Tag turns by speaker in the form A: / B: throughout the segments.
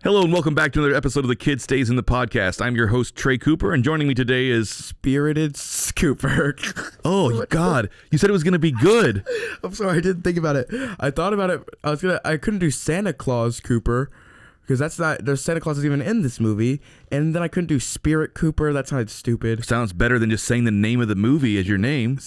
A: Hello and welcome back to another episode of The Kid Stays in the Podcast. I'm your host, Trey Cooper, and joining me today is...
B: Spirited Scooper.
A: Oh, God. You said it was going to be good.
B: I'm sorry, I didn't think about it. I thought about it. I couldn't do Santa Claus Cooper, because there's Santa Claus isn't even in this movie. And then I couldn't do Spirit Cooper. That sounded stupid.
A: Sounds better than just saying the name of the movie as your name.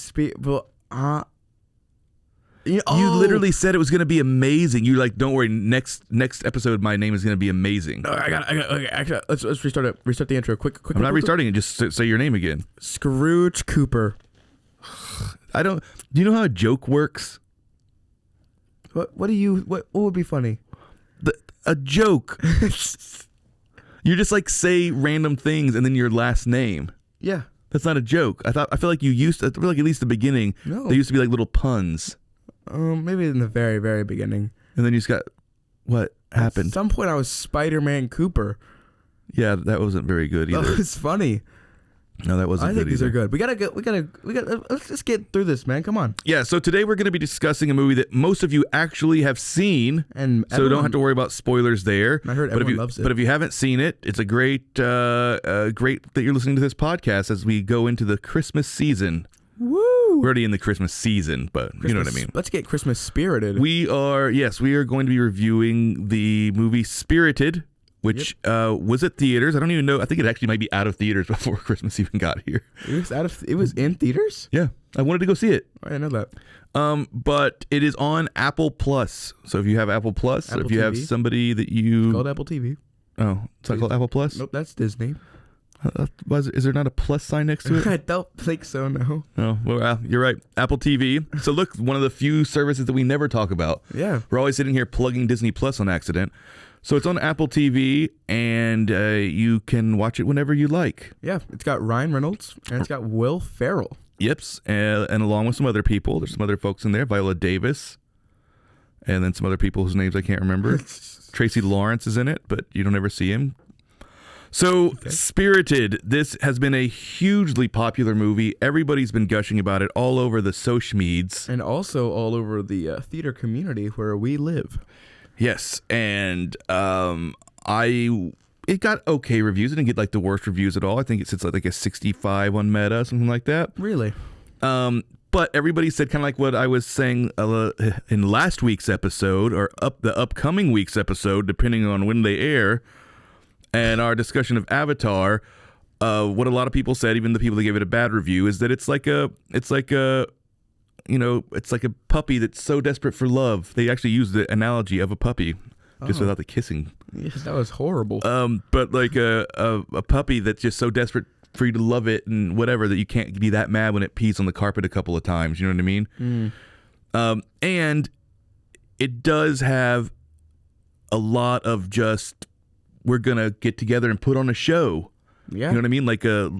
A: You literally said it was going to be amazing. You're like, don't worry, next episode, my name is going to be amazing.
B: Okay, let's restart it. Restart the intro. Quick.
A: I'm not restarting it. Just say your name again.
B: Scrooge Cooper.
A: Do you know how a joke works?
B: What would be funny?
A: A joke. You just like say random things and then your last name.
B: Yeah.
A: That's not a joke. I feel like at least the beginning, they used to be like little puns.
B: Maybe in the very, very beginning.
A: And then you just got, what happened?
B: At some point I was Spider-Man Cooper.
A: Yeah, that wasn't very good either.
B: That was funny.
A: No, that wasn't good either.
B: I think these are good. We gotta, let's just get through this, man. Come on.
A: Yeah, so today we're going to be discussing a movie that most of you actually have seen.
B: And
A: so don't have to worry about spoilers there.
B: I heard everyone loves it.
A: But if you haven't seen it, it's a great that you're listening to this podcast as we go into the Christmas season.
B: Woo!
A: We're already in the Christmas season, but you know what I mean.
B: Let's get Christmas spirited.
A: We are going to be reviewing the movie Spirited, which was at theaters. I don't even know. I think it actually might be out of theaters before Christmas even got here.
B: It was in theaters?
A: Yeah. I wanted to go see it.
B: I didn't know
A: that. But it is on Apple Plus. So if you have Apple Plus, if you have somebody that you...
B: It's called Apple TV.
A: Oh, it's not called Apple Plus?
B: Nope, that's Disney.
A: Is there not a plus sign next to it?
B: I don't think so, no.
A: Oh, well, you're right. Apple TV. So look, one of the few services that we never talk about.
B: Yeah.
A: We're always sitting here plugging Disney Plus on accident. So it's on Apple TV, and you can watch it whenever you like.
B: Yeah, it's got Ryan Reynolds, and it's got Will Ferrell.
A: Yips, and along with some other people. There's some other folks in there. Viola Davis, and then some other people whose names I can't remember. Tracy Lawrence is in it, but you don't ever see him. So, okay. Spirited, this has been a hugely popular movie. Everybody's been gushing about it all over the social meds.
B: And also all over the theater community where we live.
A: Yes, and it got okay reviews. It didn't get like the worst reviews at all. I think it sits like a 65 on Meta, something like that.
B: Really?
A: But everybody said kind of like what I was saying in last week's episode, or the upcoming week's episode, depending on when they air. And our discussion of Avatar, what a lot of people said, even the people that gave it a bad review, is that it's like a puppy that's so desperate for love. They actually used the analogy of a puppy, just without the kissing.
B: Yes, that was horrible.
A: But like a puppy that's just so desperate for you to love it and whatever that you can't be that mad when it pees on the carpet a couple of times. You know what I mean? And it does have a lot of just, we're gonna get together and put on a show. Yeah, you know what I mean. Like a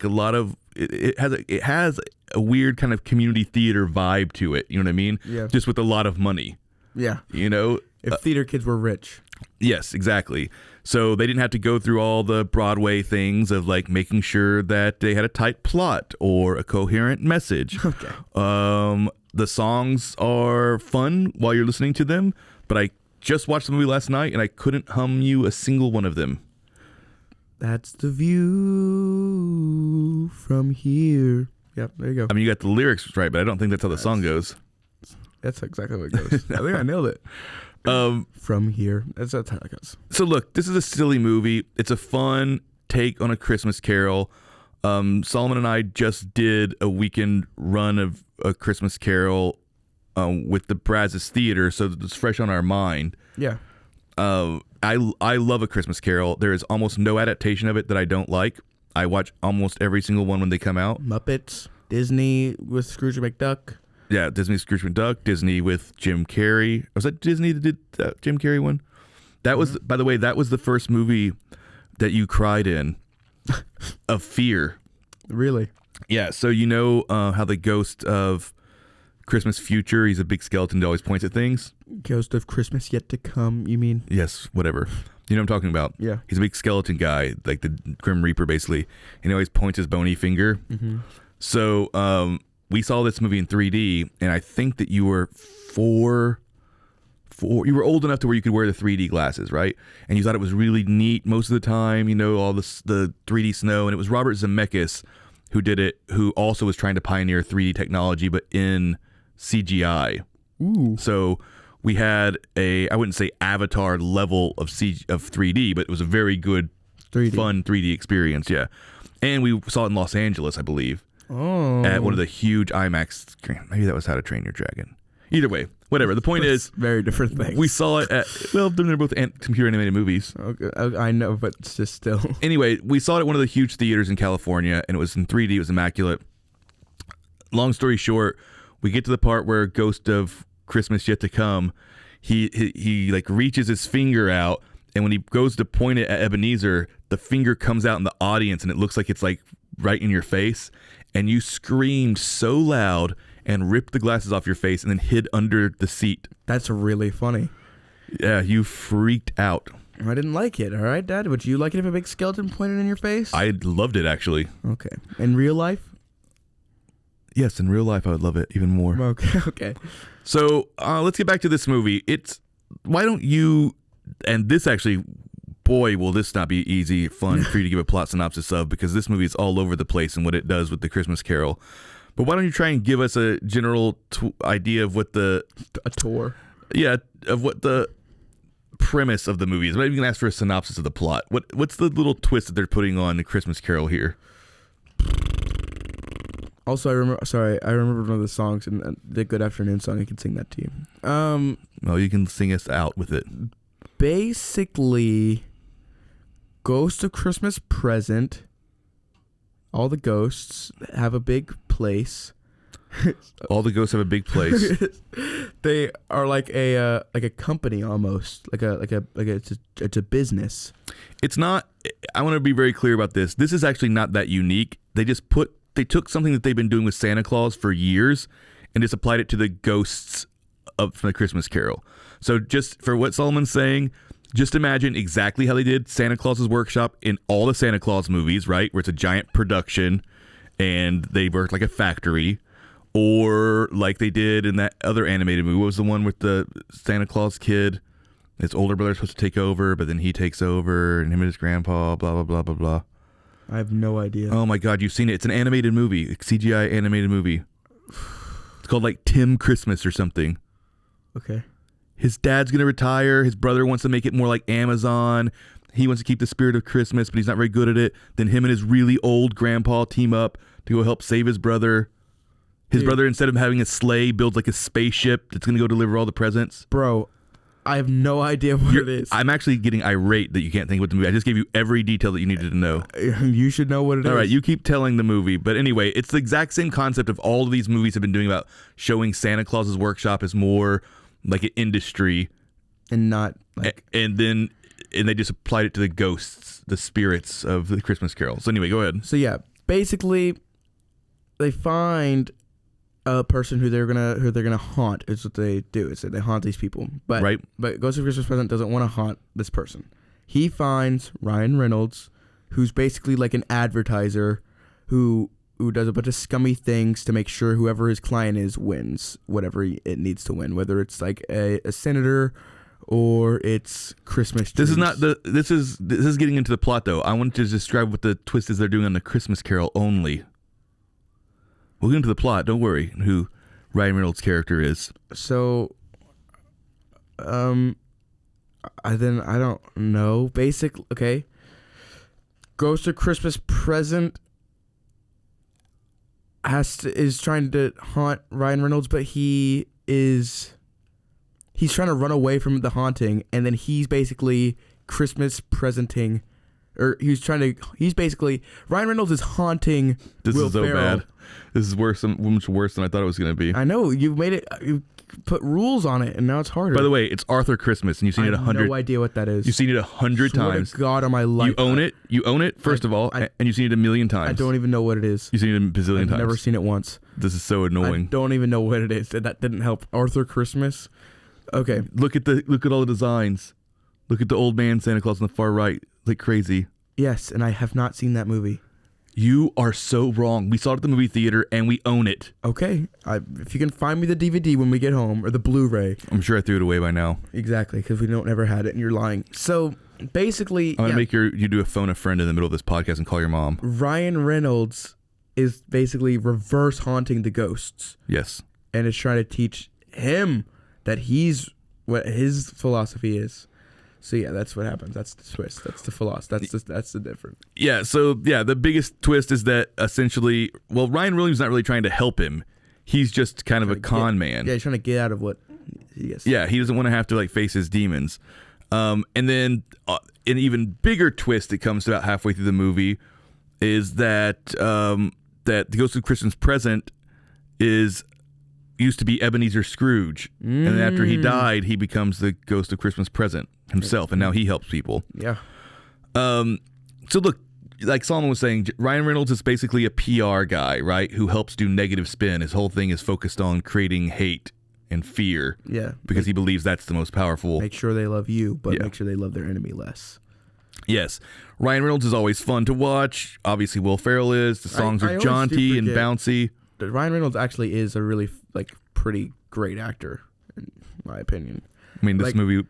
A: lot of it has a weird kind of community theater vibe to it. You know what I mean?
B: Yeah.
A: Just with a lot of money.
B: Yeah.
A: You know,
B: if theater kids were rich.
A: Yes, exactly. So they didn't have to go through all the Broadway things of like making sure that they had a tight plot or a coherent message.
B: Okay.
A: The songs are fun while you're listening to them, but I just watched the movie last night, and I couldn't hum you a single one of them.
B: That's the view from here. Yep, there you go.
A: I mean, you got the lyrics right, but I don't think that's how the song goes.
B: That's exactly what it goes. I think I nailed it. From here. That's how it goes.
A: So look, this is a silly movie. It's a fun take on A Christmas Carol. Solomon and I just did a weekend run of A Christmas Carol with the Brazos Theater, so it's fresh on our mind.
B: Yeah.
A: I love A Christmas Carol. There is almost no adaptation of it that I don't like. I watch almost every single one when they come out.
B: Muppets, Disney with Scrooge McDuck.
A: Yeah, Disney Scrooge McDuck, Disney with Jim Carrey. Was that Disney that did that Jim Carrey one? That was, by the way, that was the first movie that you cried in of fear.
B: Really?
A: Yeah, so you know how the ghost of Christmas Future, he's a big skeleton that always points at things.
B: Ghost of Christmas Yet to Come, you mean?
A: Yes, whatever. You know what I'm talking about?
B: Yeah.
A: He's a big skeleton guy, like the Grim Reaper, basically. And he always points his bony finger.
B: Mm-hmm.
A: So we saw this movie in 3D, and I think that you were you were old enough to where you could wear the 3D glasses, right? And you thought it was really neat most of the time, all the 3D snow. And it was Robert Zemeckis who did it, who also was trying to pioneer 3D technology, but in CGI.
B: Ooh.
A: So we had I wouldn't say Avatar level of 3D, but it was a very good,
B: 3D.
A: fun 3D experience, yeah. And we saw it in Los Angeles, I believe, at one of the huge IMAX screens. Maybe that was How to Train Your Dragon. Either way, whatever. The point is,
B: very different things.
A: we saw it they're both computer animated movies.
B: Okay, I know, but it's just still.
A: Anyway, we saw it at one of the huge theaters in California, and it was in 3D. It was immaculate. Long story short, we get to the part where Ghost of Christmas Yet to Come, he like reaches his finger out, and when he goes to point it at Ebenezer, the finger comes out in the audience, and it looks like it's like right in your face, and you screamed so loud and ripped the glasses off your face and then hid under the seat.
B: That's really funny.
A: Yeah, you freaked out.
B: I didn't like it. All right, Dad. Would you like it if a big skeleton pointed in your face?
A: I loved it, actually.
B: Okay. In real life?
A: Yes, in real life, I would love it even more.
B: Okay. Okay.
A: So let's get back to this movie. Why don't you, and this actually, boy, will this not be easy, fun for you to give a plot synopsis of, because this movie is all over the place in what it does with the Christmas Carol. But why don't you try and give us a general idea of what a
B: tour?
A: Yeah, of what the premise of the movie is. Maybe you can ask for a synopsis of the plot. What's the little twist that they're putting on the Christmas Carol here?
B: Also, I remember one of the songs, and the Good Afternoon song. I can sing that to you.
A: Well, you can sing us out with it.
B: Basically, Ghost of Christmas Present. All the ghosts have a big place.
A: All the ghosts have a big place.
B: They are like a company almost, it's a business.
A: It's not. I want to be very clear about this. This is actually not that unique. They took something that they've been doing with Santa Claus for years and just applied it to the ghosts from the Christmas Carol. So just for what Solomon's saying, just imagine exactly how they did Santa Claus's workshop in all the Santa Claus movies, right? Where it's a giant production and they work like a factory, or like they did in that other animated movie. What was the one with the Santa Claus kid? His older brother's supposed to take over, but then he takes over, and him and his grandpa, blah, blah, blah, blah, blah.
B: I have no idea.
A: Oh my God, you've seen it. It's an animated movie, a CGI animated movie. It's called like Tim Christmas or something.
B: Okay.
A: His dad's going to retire. His brother wants to make it more like Amazon. He wants to keep the spirit of Christmas, but he's not very good at it. Then him and his really old grandpa team up to go help save his brother. His brother, instead of having a sleigh, builds like a spaceship that's going to go deliver all the presents.
B: Bro, I have no idea what it is.
A: I'm actually getting irate that you can't think what the movie. I just gave you every detail that you needed to know.
B: You should know what it is.
A: All right, you keep telling the movie. But anyway, it's the exact same concept of all of these movies have been doing about showing Santa Claus's workshop as more like an industry.
B: And not like...
A: And they just applied it to the ghosts, the spirits of the Christmas Carol. So anyway, go ahead.
B: So yeah, basically, they find a person who they're gonna haunt. Is what they do. Is that they haunt these people. But
A: right.
B: But Ghost of Christmas Present doesn't want to haunt this person. He finds Ryan Reynolds, who's basically like an advertiser, who does a bunch of scummy things to make sure whoever his client is wins whatever it needs to win, whether it's like a senator or it's Christmas trees.
A: This is getting into the plot though. I want to describe what the twist is they're doing on the Christmas Carol only. We'll get into the plot. Don't worry who Ryan Reynolds' character is.
B: So, I don't know. Okay. Ghost of Christmas Present is trying to haunt Ryan Reynolds, but he's trying to run away from the haunting, and then he's basically Christmas presenting, or he's basically Ryan Reynolds is haunting.
A: This
B: Will
A: is so
B: Ferrell.
A: bad. This is much worse than I thought it was going to be.
B: I know you made it. You put rules on it, and now it's harder.
A: By the way, it's Arthur Christmas, and you've seen it 100.
B: I have no idea what that is.
A: You've seen it 100 times.
B: God, on my life.
A: You own it. First of all, and you've seen it a million times.
B: I don't even know what it is.
A: You've seen it a bazillion times.
B: I've never seen it once.
A: This is so annoying.
B: I don't even know what it is. That didn't help. Arthur Christmas. Okay.
A: Look at all the designs. Look at the old man Santa Claus on the far right, like crazy.
B: Yes, and I have not seen that movie.
A: You are so wrong. We saw it at the movie theater, and we own it.
B: Okay. If you can find me the DVD when we get home, or the Blu-ray.
A: I'm sure I threw it away by now.
B: Exactly, because we don't ever had it, and you're lying. So, basically...
A: I'm going to make you do a phone a friend in the middle of this podcast and call your mom.
B: Ryan Reynolds is basically reverse haunting the ghosts.
A: Yes.
B: And is trying to teach him that what his philosophy is. So yeah, that's what happens. That's the twist. That's the philosophy. That's the difference.
A: Yeah. So yeah, the biggest twist is that essentially, Ryan Williams is not really trying to help him. He's just kind of a con man.
B: Yeah, he's trying to get out of what he is.
A: Yeah, he doesn't want to have to like face his demons. And then an even bigger twist that comes about halfway through the movie is that that the Ghost of Christmas Present used to be Ebenezer Scrooge, and then after he died, he becomes the Ghost of Christmas Present himself, and now he helps people.
B: Yeah.
A: So look, like Solomon was saying, Ryan Reynolds is basically a PR guy, right? Who helps do negative spin. His whole thing is focused on creating hate and fear.
B: Yeah.
A: Because he believes that's the most powerful.
B: Make sure they love you, but make sure they love their enemy less.
A: Yes. Ryan Reynolds is always fun to watch. Obviously, Will Ferrell is. The songs are jaunty and bouncy.
B: Ryan Reynolds actually is a really pretty great actor, in my opinion.
A: I mean, this movie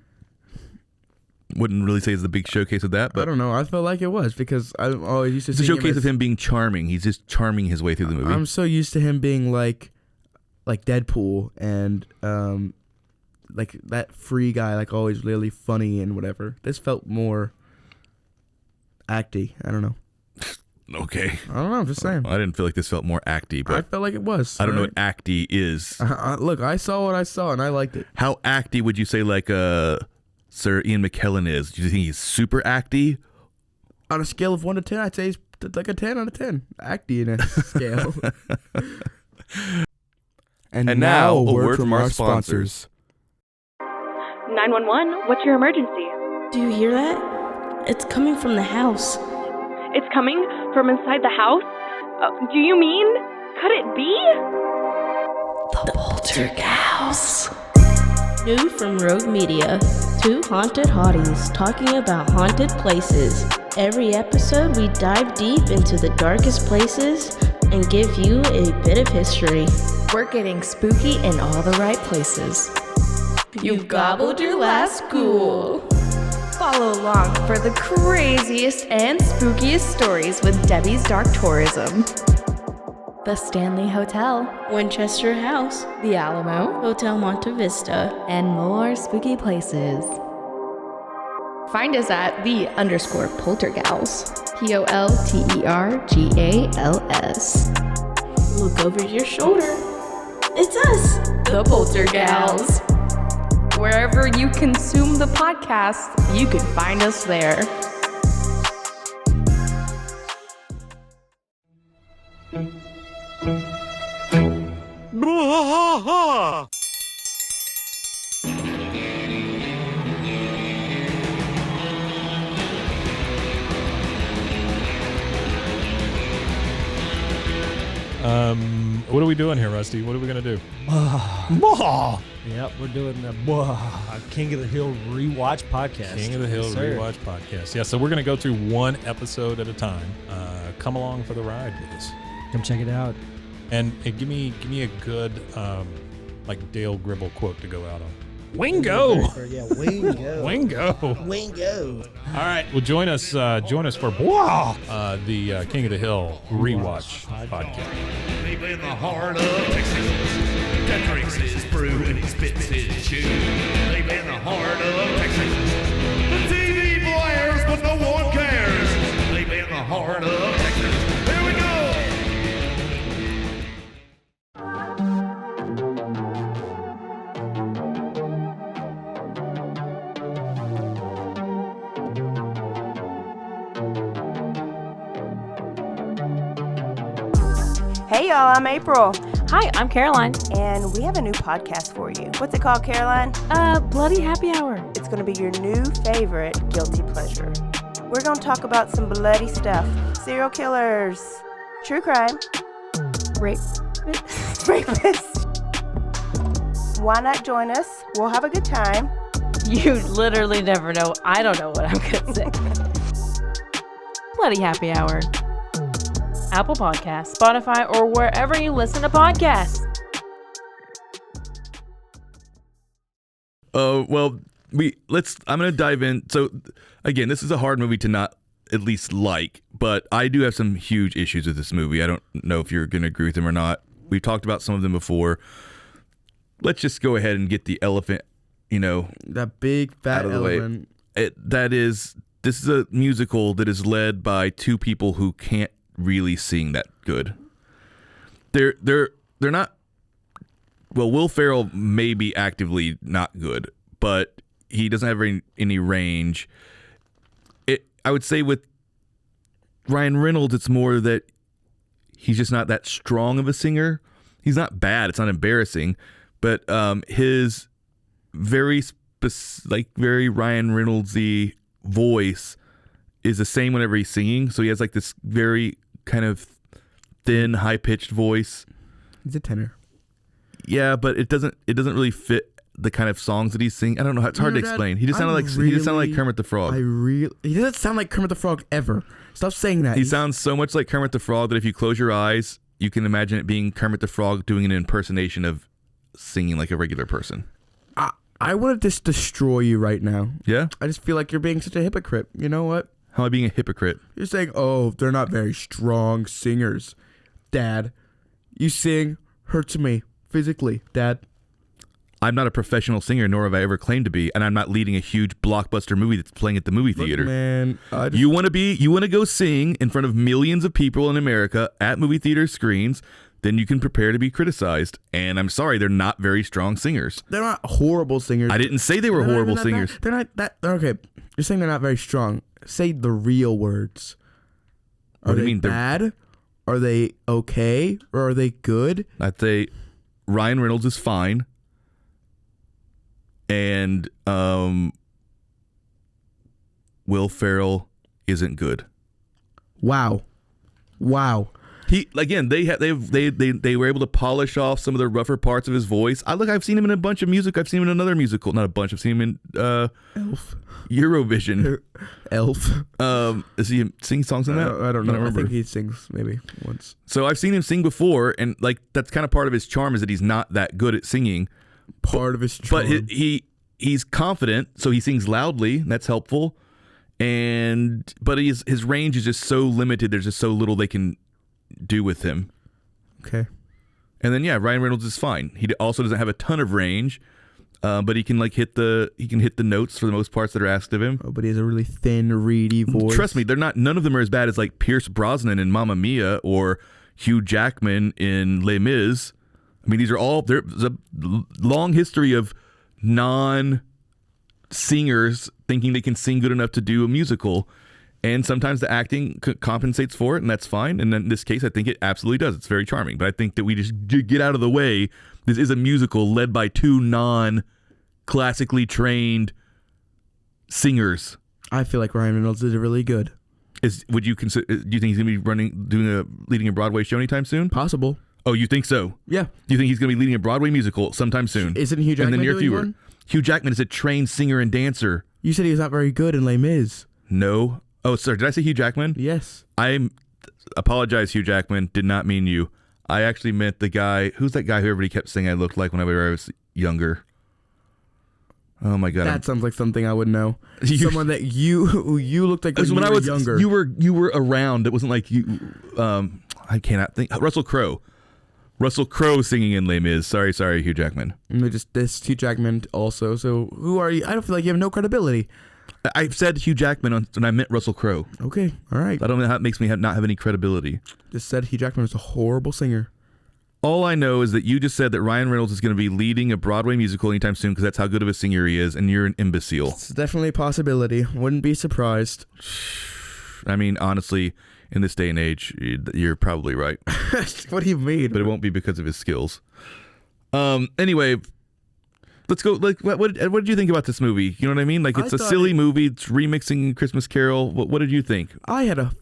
A: wouldn't really say is the big showcase of that, but
B: I don't know. I felt like it was because I always used to.
A: It's a showcase of him being charming. He's just charming his way through the movie.
B: I'm so used to him being like Deadpool and like that free guy, like always really funny and whatever. This felt more acty. I don't know.
A: Okay.
B: I don't know. I'm just saying.
A: I didn't feel like this felt more acty, but
B: I felt like it was.
A: I don't know what acty is.
B: Look, I saw what I saw and I liked it.
A: How acty would you say like Sir Ian McKellen is? Do you think he's super acty?
B: On a scale of 1 to 10, I'd say he's like a 10 out of 10. Actiness scale. And now a word from our sponsors.
C: 911, what's your emergency?
D: Do you hear that? It's coming from the house.
C: It's coming from inside the house? Do you mean? Could it be?
D: The Poltergeist. New from Rogue Media. 2 haunted hotties talking about haunted places. Every episode we dive deep into the darkest places and give you a bit of history.
E: We're getting spooky in all the right places.
D: You've gobbled your last ghoul.
E: Follow along for the craziest and spookiest stories with Debbie's Dark Tourism. The Stanley Hotel,
D: Winchester House,
E: The Alamo,
D: Hotel Monte Vista,
E: and more spooky places. Find us at _Poltergals. POLTERGALS.
D: Look over your shoulder. It's us,
E: the Poltergals. Wherever you consume the podcast, you can find us there.
F: What are we doing here, Rusty? What are we going to do?
G: Yep, we're doing the King of the Hill Rewatch Podcast.
F: King of the Hill Rewatch Podcast. Yeah, so we're going to go through one episode at a time. Come along for the ride with us.
G: Come check it out.
F: And give me a good like Dale Gribble quote to go out on. Wingo!
G: Yeah, Wingo.
F: Wingo. All right, well, join us for the King of the Hill Rewatch Podcast.
H: Deep in the heart of Texas, that drinks his brew and he spits his chew. Deep in the heart of Texas, the TV blares but no one cares. Deep in the heart of Texas, here we go.
I: Hey y'all, I'm April.
C: Hi, I'm Caroline.
I: And we have a new podcast for you. What's it called, Caroline?
C: Bloody Happy Hour.
I: It's going to be your new favorite guilty pleasure. We're going to talk about some bloody stuff. Serial killers. True crime. Rapists. Why not join us? We'll have a good time.
C: You literally never know. I don't know what I'm going to say. Bloody Happy Hour. Apple Podcasts, Spotify, or wherever you listen to podcasts.
A: Well, I'm gonna dive in. So again, this is a hard movie to not at least like, but I do have some huge issues with this movie. I don't know if you're gonna agree with them or not. We've talked about some of them before. Let's just go ahead and get the elephant,
B: that big fat
A: out of the
B: elephant.
A: way. This is a musical that is led by two people who can't really sing that good. They're not. Well, Will Ferrell may be actively not good, but he doesn't have any range. I would say with Ryan Reynolds, it's more that he's just not that strong of a singer. He's not bad. It's not embarrassing, but his very Ryan Reynolds-y voice is the same whenever he's singing. So he has like this very kind of thin, high-pitched voice.
B: He's a tenor.
A: Yeah, but it doesn't really fit the kind of songs that he's singing. I don't know. It's hard to explain. He just sounded like Kermit the Frog.
B: He doesn't sound like Kermit the Frog ever. Stop saying that.
A: He sounds so much like Kermit the Frog that if you close your eyes, you can imagine it being Kermit the Frog doing an impersonation of singing like a regular person.
B: I want to just destroy you right now.
A: Yeah?
B: I just feel like you're being such a hypocrite. You know what?
A: How am I being a hypocrite?
B: You're saying, oh, they're not very strong singers. Dad, you sing hurts me physically, Dad.
A: I'm not a professional singer, nor have I ever claimed to be, and I'm not leading a huge blockbuster movie that's playing at the movie theater.
B: Look, man,
A: you want to go sing in front of millions of people in America at movie theater screens, then you can prepare to be criticized. And I'm sorry, they're not very strong singers.
B: They're not horrible singers.
A: I didn't say they were horrible singers.
B: They're not that. Okay, you're saying they're not very strong. Say the real words. Are they bad? Are they okay? Or are they good?
A: I'd say Ryan Reynolds is fine. And Will Ferrell isn't good.
B: Wow.
A: He again. They were able to polish off some of the rougher parts of his voice. I've seen him in a bunch of music. I've seen him in another musical. Not a bunch. I've seen him in
B: Elf.
A: Eurovision.
B: Elf.
A: Does he sing songs in that?
B: I don't know. I think he sings maybe once.
A: So I've seen him sing before, and like that's kind of part of his charm is that he's not that good at singing.
B: Part of his charm.
A: But he's confident, so he sings loudly. That's helpful. But his range is just so limited. There's just so little they can do with him.
B: Okay.
A: And then Ryan Reynolds is fine. He also doesn't have a ton of range, but he can hit the notes for the most parts that are asked of him.
B: Oh, but he has a really thin, reedy voice.
A: Trust me, none of them are as bad as like Pierce Brosnan in Mamma Mia or Hugh Jackman in Les Mis. I mean, there's a long history of non-singers thinking they can sing good enough to do a musical, and sometimes the acting compensates for it, and that's fine. And in this case, I think it absolutely does. It's very charming, but I think that we just get out of the way. This is a musical led by two non-classically trained singers.
B: I feel like Ryan Reynolds is really good.
A: Do you think he's gonna be leading a Broadway show anytime soon?
B: Possible.
A: Oh, you think so?
B: Yeah.
A: Do you think he's going to be leading a Broadway musical sometime soon?
B: Isn't Hugh Jackman
A: in the near
B: doing
A: future?
B: one?
A: Hugh Jackman is a trained singer and dancer.
B: You said he was not very good in Les Mis.
A: No. Oh, sorry. Did I say Hugh Jackman?
B: Yes.
A: I apologize, Hugh Jackman. Did not mean you. I actually meant the guy. Who's that guy who everybody kept saying I looked like whenever I was younger? Oh my God.
B: That sounds like something I would know. Someone that you looked like when I was younger.
A: You were around. It wasn't like you. I cannot think. Russell Crowe. Russell Crowe singing in Les Mis. Sorry, Hugh Jackman.
B: This Hugh Jackman also. So who are you? I don't feel like you have no credibility.
A: I said Hugh Jackman and I meant Russell Crowe.
B: Okay, all right.
A: I don't know how it makes me not have any credibility.
B: Just said Hugh Jackman is a horrible singer.
A: All I know is that you just said that Ryan Reynolds is going to be leading a Broadway musical anytime soon because that's how good of a singer he is, and you're an imbecile.
B: It's definitely a possibility. Wouldn't be surprised.
A: I mean, honestly, in this day and age, you're probably right.
B: What do you mean?
A: But it won't be because of his skills. Anyway, let's go. Like, what did you think about this movie? You know what I mean? Like, it's a silly movie. It's remixing Christmas Carol. What did you think?
B: I had a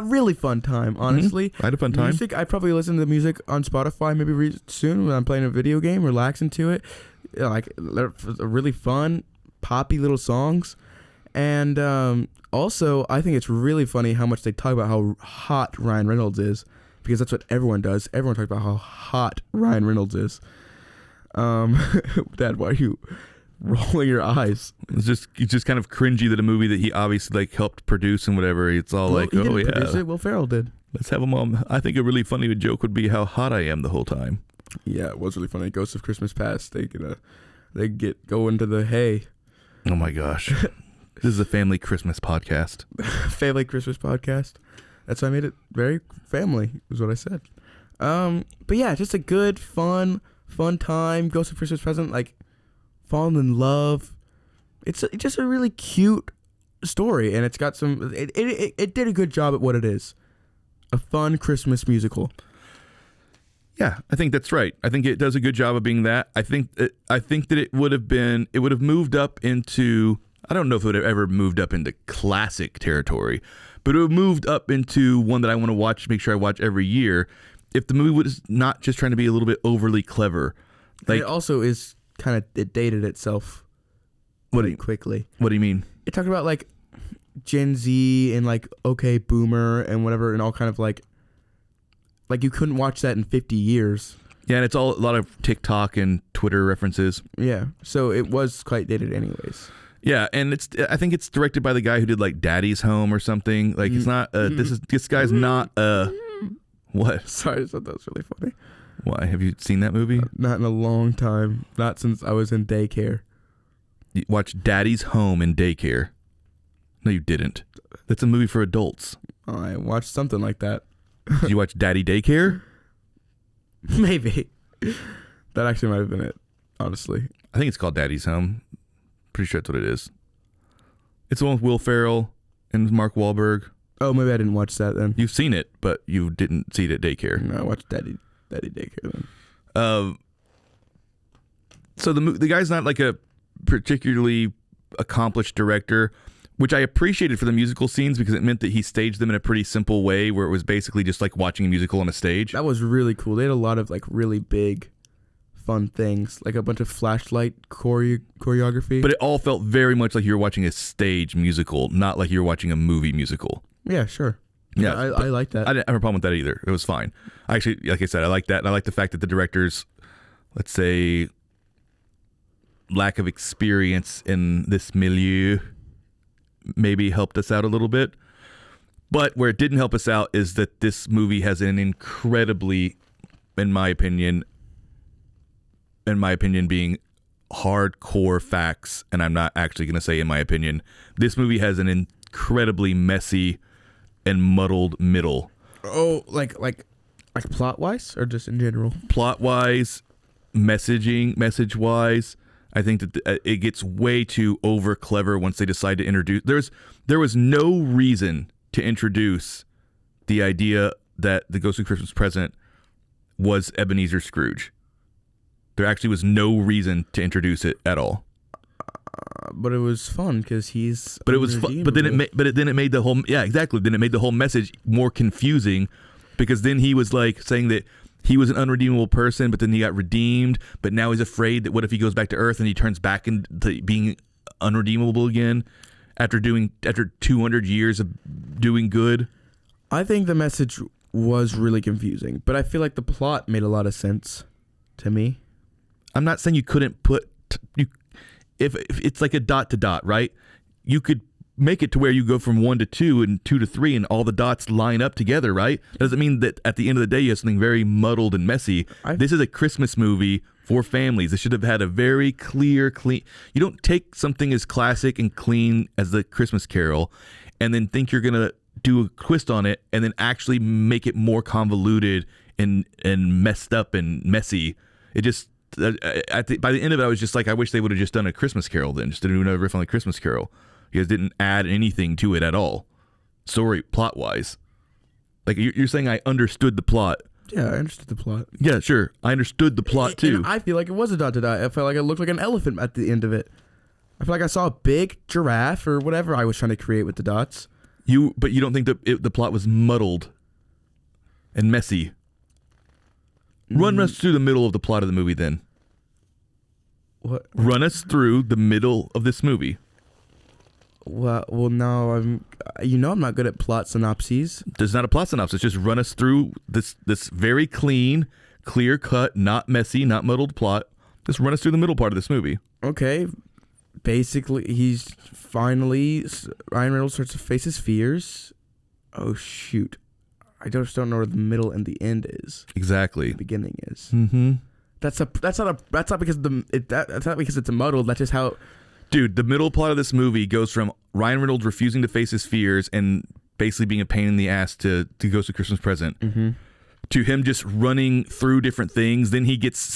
B: really fun time, honestly.
A: I had a fun time.
B: Music, I probably listen to the music on Spotify maybe soon when I'm playing a video game, relaxing to it. Like, really fun, poppy little songs. And also, I think it's really funny how much they talk about how hot Ryan Reynolds is, because that's what everyone does. Everyone talks about how hot Ryan Reynolds is. Dad, why are you rolling your eyes?
A: It's just kind of cringy that a movie that he obviously like helped produce and whatever. It's all like,
B: he didn't
A: yeah,
B: produce it. Will Ferrell did.
A: Let's have him on. I think a really funny joke would be how hot I am the whole time.
B: Yeah, it was really funny. Ghosts of Christmas Past. They go into the hay.
A: Oh my gosh. This is a family Christmas podcast.
B: Family Christmas podcast. That's why I made it very family, is what I said. But yeah, just a good, fun time. Ghost of Christmas Present, like falling in love. It's just a really cute story, and it's got some. It did a good job at what it is. A fun Christmas musical.
A: Yeah, I think that's right. I think it does a good job of being that. I think that it would have moved up into, I don't know if it would have ever moved up into classic territory, but it would have moved up into one that I want to watch, make sure I watch every year, if the movie was not just trying to be a little bit overly clever. Like,
B: it also is kind of, it dated itself quickly.
A: What do you mean?
B: It talked about like Gen Z and like okay boomer and whatever, and all kind of like you couldn't watch that in 50 years.
A: Yeah, and it's all a lot of TikTok and Twitter references.
B: Yeah, so it was quite dated anyways.
A: Yeah, and I think it's directed by the guy who did like Daddy's Home or something. Like it's not this guy's not what?
B: Sorry, I thought that was really funny.
A: Why? Have you seen that movie?
B: Not in a long time. Not since I was in daycare.
A: You watched Daddy's Home in daycare. No, you didn't. That's a movie for adults.
B: Oh, I watched something like that.
A: Did you watch Daddy Daycare?
B: Maybe. That actually might have been it, honestly.
A: I think it's called Daddy's Home. Pretty sure that's what it is. It's the one with Will Ferrell and Mark Wahlberg.
B: Oh, maybe I didn't watch that then.
A: You've seen it, but you didn't see it at daycare.
B: No, I watched Daddy Daycare then.
A: So the guy's not like a particularly accomplished director, which I appreciated for the musical scenes because it meant that he staged them in a pretty simple way where it was basically just like watching a musical on a stage.
B: That was really cool. They had a lot of like really big, fun things, like a bunch of flashlight choreography.
A: But it all felt very much like you were watching a stage musical, not like you were watching a movie musical.
B: Yeah, sure.
A: Yeah,
B: I like that.
A: I didn't have a problem with that either. It was fine. Actually, like I said, I like that. And I like the fact that the director's, let's say, lack of experience in this milieu maybe helped us out a little bit. But where it didn't help us out is that this movie has an incredibly, in my opinion being hardcore facts, and I'm not actually going to say in my opinion, this movie has an incredibly messy and muddled middle.
B: Oh, like plot-wise or just in general?
A: Plot-wise, message-wise, I think that it gets way too over clever once they decide to introduce. There was no reason to introduce the idea that the Ghost of Christmas Present was Ebenezer Scrooge. There actually was no reason to introduce it at all.
B: But it was fun because he's.
A: But it was fun. But then it made the whole exactly. Then it made the whole message more confusing because then he was like saying that he was an unredeemable person, but then he got redeemed. But now he's afraid that what if he goes back to Earth and he turns back into being unredeemable again after 200 years of doing good?
B: I think the message was really confusing, but I feel like the plot made a lot of sense to me.
A: I'm not saying you couldn't put if it's like a dot to dot, right? You could make it to where you go from 1 to 2 and 2 to 3 and all the dots line up together, right? That doesn't mean that at the end of the day you have something very muddled and messy. This is a Christmas movie for families. It should have had a very clean. You don't take something as classic and clean as the Christmas Carol and then think you're going to do a twist on it and then actually make it more convoluted and messed up and messy. It just by the end of it, I was just like, I wish they would have just done a Christmas Carol then, just to do another riff on the Christmas Carol. You guys didn't add anything to it at all, story plot wise. Like you're saying, I understood the plot.
B: Yeah, I understood the plot.
A: Yeah, sure, I understood the plot too.
B: And I feel like it was a dot to dot. I felt like it looked like an elephant at the end of it. I feel like I saw a big giraffe or whatever I was trying to create with the dots.
A: But you don't think that the plot was muddled and messy? Run us through the middle of the plot of the movie then.
B: What?
A: Run us through the middle of this movie.
B: Well, no, I'm not good at plot synopses.
A: There's not a plot synopsis. Just run us through this very clean, clear cut, not messy, not muddled plot. Just run us through the middle part of this movie.
B: Okay. Basically, Ryan Reynolds starts to face his fears. Oh shoot. I just don't know where the middle and the end is.
A: Exactly.
B: The beginning is.
A: Mm-hmm.
B: That's not because it's a muddle. That's just how.
A: Dude, the middle plot of this movie goes from Ryan Reynolds refusing to face his fears and basically being a pain in the ass to Ghost of Christmas Present, to him just running through different things. Then he gets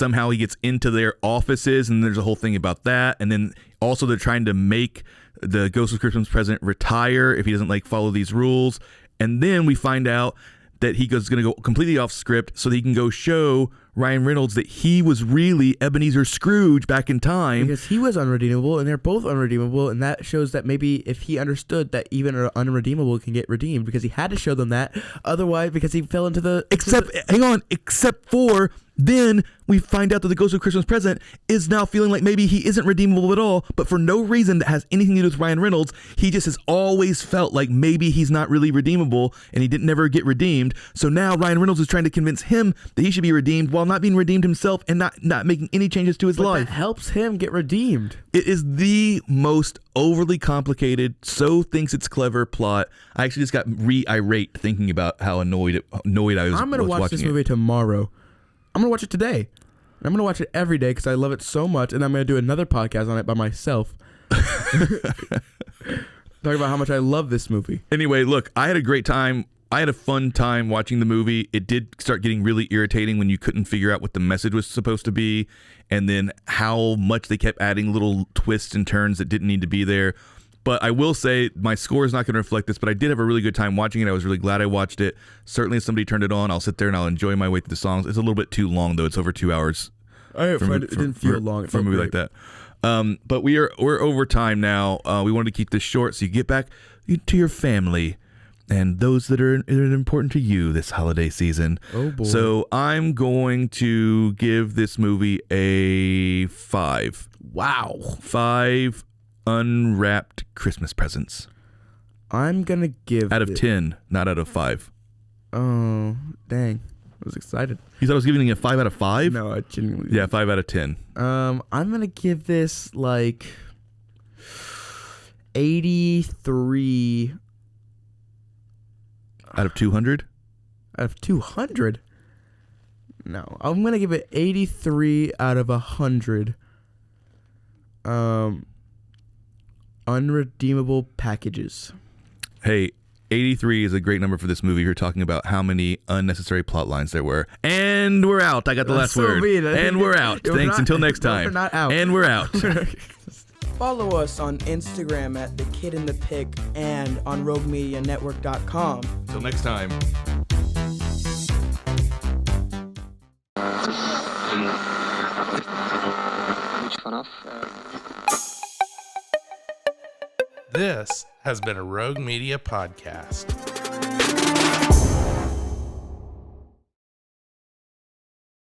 A: into their offices, and there's a whole thing about that. And then also they're trying to make the Ghost of Christmas Present retire if he doesn't follow these rules. And then we find out that he goes going to go completely off script so that he can go show Ryan Reynolds that he was really Ebenezer Scrooge back in time.
B: Because he was unredeemable, and they're both unredeemable, and that shows that maybe if he understood that even an unredeemable can get redeemed, because he had to show them that. Otherwise, because he fell into the...
A: Except for then we find out that the Ghost of Christmas Present is now feeling like maybe he isn't redeemable at all, but for no reason that has anything to do with Ryan Reynolds. He just has always felt like maybe he's not really redeemable, and he didn't never get redeemed. So now Ryan Reynolds is trying to convince him that he should be redeemed while not being redeemed himself and not making any changes to his life.
B: That helps him get redeemed.
A: It is the most overly complicated, so thinks it's clever plot. I actually just got irate thinking about how annoyed I was.
B: I'm gonna watch this movie tomorrow. I'm gonna watch it today. I'm gonna watch it every day because I love it so much, and I'm gonna do another podcast on it by myself. Talk about how much I love this movie.
A: Anyway, look, I had a great time. I had a fun time watching the movie. It did start getting really irritating when you couldn't figure out what the message was supposed to be, and then how much they kept adding little twists and turns that didn't need to be there. But I will say my score is not going to reflect this, but I did have a really good time watching it. I was really glad I watched it. Certainly if somebody turned it on, I'll sit there and I'll enjoy my way through the songs. It's a little bit too long, though. It's over 2 hours.
B: It didn't feel long.
A: For a movie like that. But we're over time now. We wanted to keep this short so you get back to your family and those that are important to you this holiday season.
B: Oh, boy.
A: So I'm going to give this movie a 5.
B: Wow.
A: 5 unwrapped Christmas presents.
B: I'm going to give
A: out of 10, not out of 5.
B: Oh, dang. I was excited.
A: You thought I was giving it a 5 out of 5?
B: No, I genuinely...
A: Yeah, 5 out of 10.
B: I'm going to give this 83
A: out of 200?
B: Out of 200? No, I'm going to give it 83 out of 100. Unredeemable packages.
A: Hey, 83 is a great number for this movie. You're talking about how many unnecessary plot lines there were. And we're out. I got the last word. And we're out. Thanks. Until next time.
B: We're not out.
A: And we're out.
B: Follow us on Instagram at The Kid and the Pick and on RogueMediaNetwork.com.
A: Until next time.
J: This has been a Rogue Media podcast.